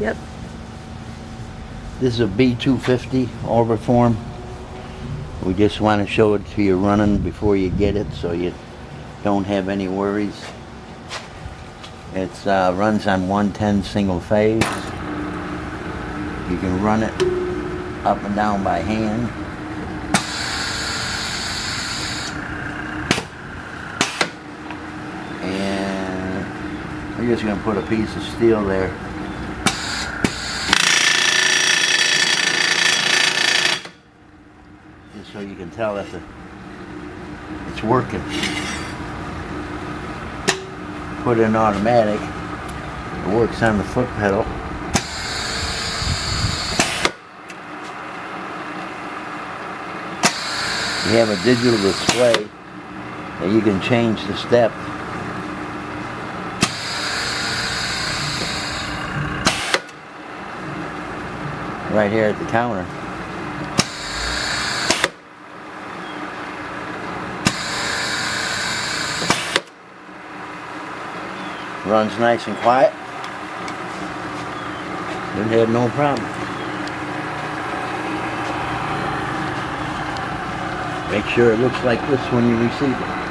Yep. This is a B-250 Orbitform. We just want to show it to you running before you get it so you don't have any worries. It runs on 110 single phase. You can run it up and down by hand. And we're just going to put a piece of steel there. Just so you can tell that it's working. Put it in automatic. It works on the foot pedal. You have a digital display that you can change the step. Right here at the counter. Runs nice and quiet. Didn't have no problem. Make sure it looks like this when you receive it.